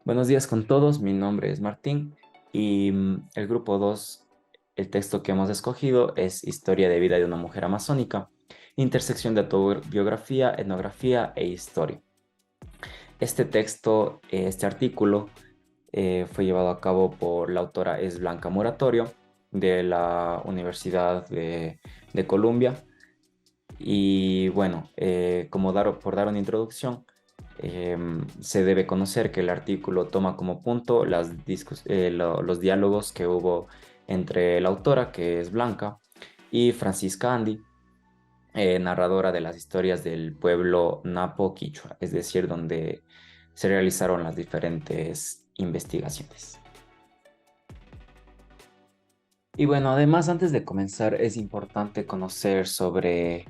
Buenos días con todos, mi nombre es Martín y el grupo 2, el texto que hemos escogido es Historia de vida de una mujer amazónica, intersección de autobiografía, etnografía e historia. Este texto, este artículo, fue llevado a cabo por la autora es Blanca Moratorio de la Universidad de Columbia y bueno, por dar una introducción, se debe conocer que el artículo toma como punto los diálogos que hubo entre la autora, que es Blanca, y Francisca Andy, narradora de las historias del pueblo Napo Quichua, es decir, donde se realizaron las diferentes investigaciones. Y bueno, además, antes de comenzar, es importante conocer sobre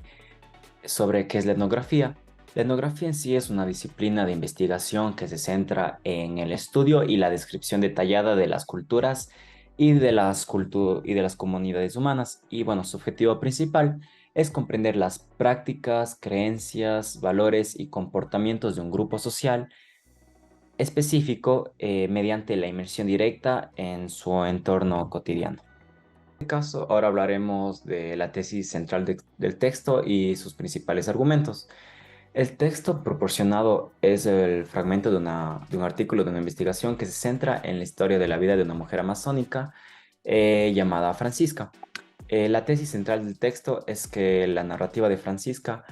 qué es la etnografía. La etnografía en sí es una disciplina de investigación que se centra en el estudio y la descripción detallada de las culturas y de las comunidades humanas. Y bueno, su objetivo principal es comprender las prácticas, creencias, valores y comportamientos de un grupo social específico mediante la inmersión directa en su entorno cotidiano. En este caso, ahora hablaremos de la tesis central del texto y sus principales argumentos. El texto proporcionado es el fragmento de un artículo de una investigación que se centra en la historia de la vida de una mujer amazónica llamada Francisca. La tesis central del texto es que la narrativa de Francisca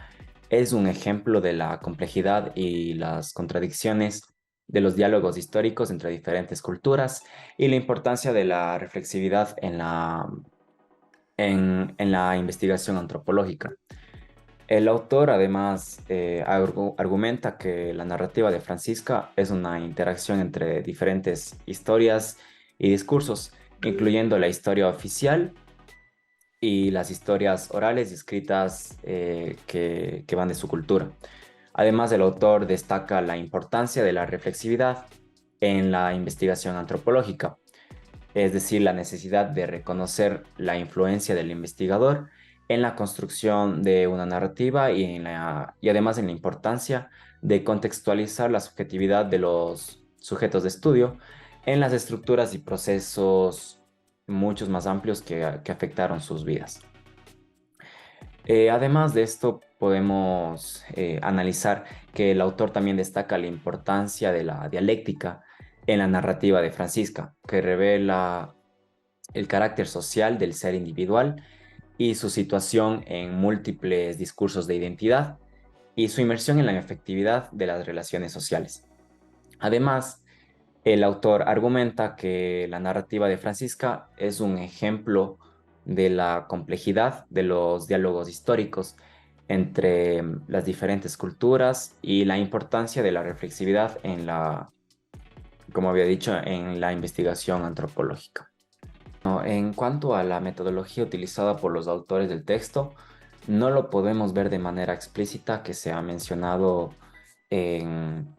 es un ejemplo de la complejidad y las contradicciones de los diálogos históricos entre diferentes culturas y la importancia de la reflexividad en la investigación antropológica. El autor además argumenta que la narrativa de Francisca es una interacción entre diferentes historias y discursos, incluyendo la historia oficial y las historias orales y escritas que van de su cultura. Además, el autor destaca la importancia de la reflexividad en la investigación antropológica, es decir, la necesidad de reconocer la influencia del investigador en la construcción de una narrativa y además en la importancia de contextualizar la subjetividad de los sujetos de estudio en las estructuras y procesos muchos más amplios que afectaron sus vidas. Además de esto, podemos analizar que el autor también destaca la importancia de la dialéctica en la narrativa de Francisca, que revela el carácter social del ser individual y su situación en múltiples discursos de identidad y su inmersión en la efectividad de las relaciones sociales. Además, el autor argumenta que la narrativa de Francisca es un ejemplo de la complejidad de los diálogos históricos entre las diferentes culturas y la importancia de la reflexividad como había dicho, en la investigación antropológica. No, en cuanto a la metodología utilizada por los autores del texto, no lo podemos ver de manera explícita que se ha mencionado en,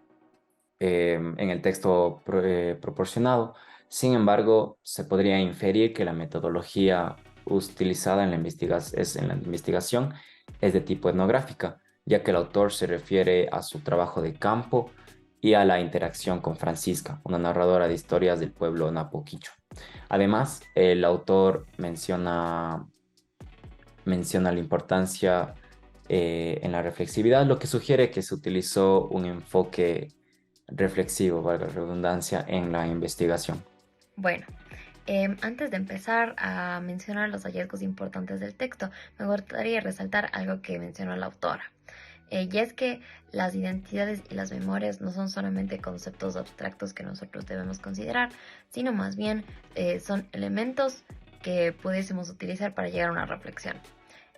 en el texto proporcionado. Sin embargo, se podría inferir que la metodología utilizada en en la investigación es de tipo etnográfica, ya que el autor se refiere a su trabajo de campo y a la interacción con Francisca, una narradora de historias del pueblo napoquicho. Además, el autor menciona la importancia en la reflexividad, lo que sugiere que se utilizó un enfoque reflexivo, valga la redundancia, en la investigación. Bueno, antes de empezar a mencionar los hallazgos importantes del texto, me gustaría resaltar algo que mencionó la autora. Y es que las identidades y las memorias no son solamente conceptos abstractos que nosotros debemos considerar, sino más bien son elementos que pudiésemos utilizar para llegar a una reflexión.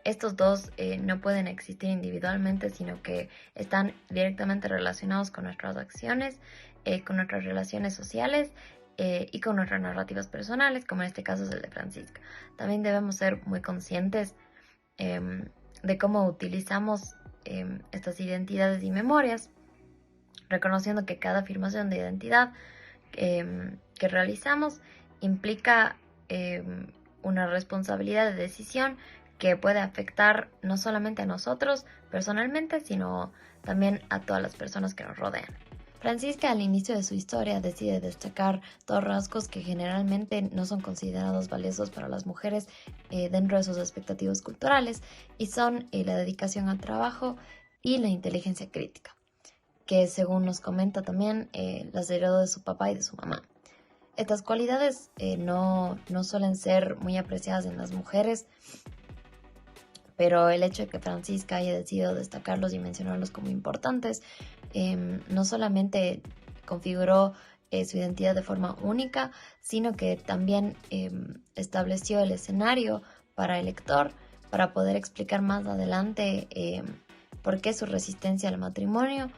Estos dos no pueden existir individualmente, sino que están directamente relacionados con nuestras acciones, con nuestras relaciones sociales y con nuestras narrativas personales, como en este caso es el de Francisca. También debemos ser muy conscientes de cómo utilizamos estas identidades y memorias, reconociendo que cada afirmación de identidad que realizamos implica una responsabilidad de decisión que puede afectar no solamente a nosotros personalmente, sino también a todas las personas que nos rodean. Francisca al inicio de su historia decide destacar dos rasgos que generalmente no son considerados valiosos para las mujeres dentro de sus expectativas culturales y son la dedicación al trabajo y la inteligencia crítica, que según nos comenta también las heredó de su papá y de su mamá. Estas cualidades no suelen ser muy apreciadas en las mujeres, pero el hecho de que Francisca haya decidido destacarlos y mencionarlos como importantes, no solamente configuró su identidad de forma única, sino que también estableció el escenario para el lector para poder explicar más adelante por qué su resistencia al matrimonio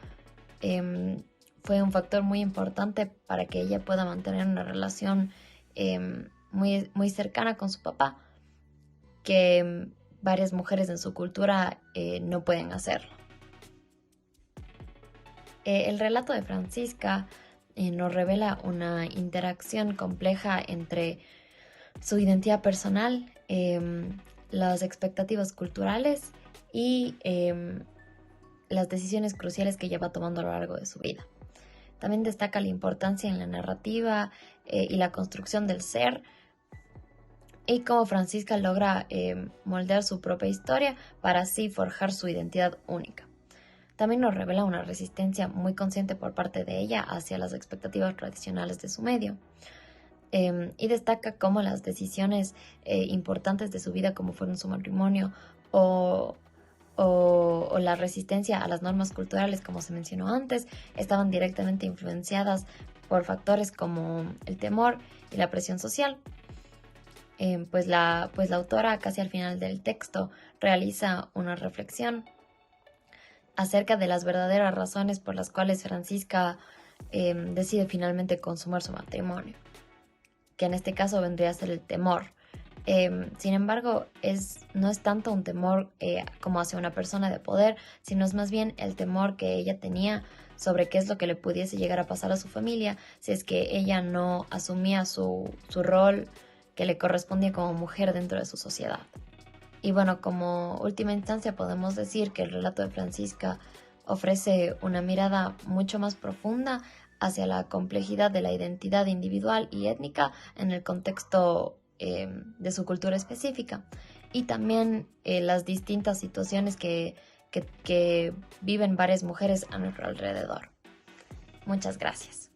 fue un factor muy importante para que ella pueda mantener una relación muy cercana con su papá, que varias mujeres en su cultura no pueden hacerlo. El relato de Francisca nos revela una interacción compleja entre su identidad personal, las expectativas culturales y las decisiones cruciales que ella va tomando a lo largo de su vida. También destaca la importancia en la narrativa y la construcción del ser, y cómo Francisca logra moldear su propia historia para así forjar su identidad única. También nos revela una resistencia muy consciente por parte de ella hacia las expectativas tradicionales de su medio. Y destaca cómo las decisiones importantes de su vida, como fueron su matrimonio o la resistencia a las normas culturales, como se mencionó antes, estaban directamente influenciadas por factores como el temor y la presión social. Pues la autora, casi al final del texto, realiza una reflexión acerca de las verdaderas razones por las cuales Francisca decide finalmente consumar su matrimonio, que en este caso vendría a ser el temor. Sin embargo, no es tanto un temor como hacia una persona de poder, sino es más bien el temor que ella tenía sobre qué es lo que le pudiese llegar a pasar a su familia si es que ella no asumía su rol que le correspondía como mujer dentro de su sociedad. Y bueno, como última instancia podemos decir que el relato de Francisca ofrece una mirada mucho más profunda hacia la complejidad de la identidad individual y étnica en el contexto de su cultura específica, y también las distintas situaciones que viven varias mujeres a nuestro alrededor. Muchas gracias.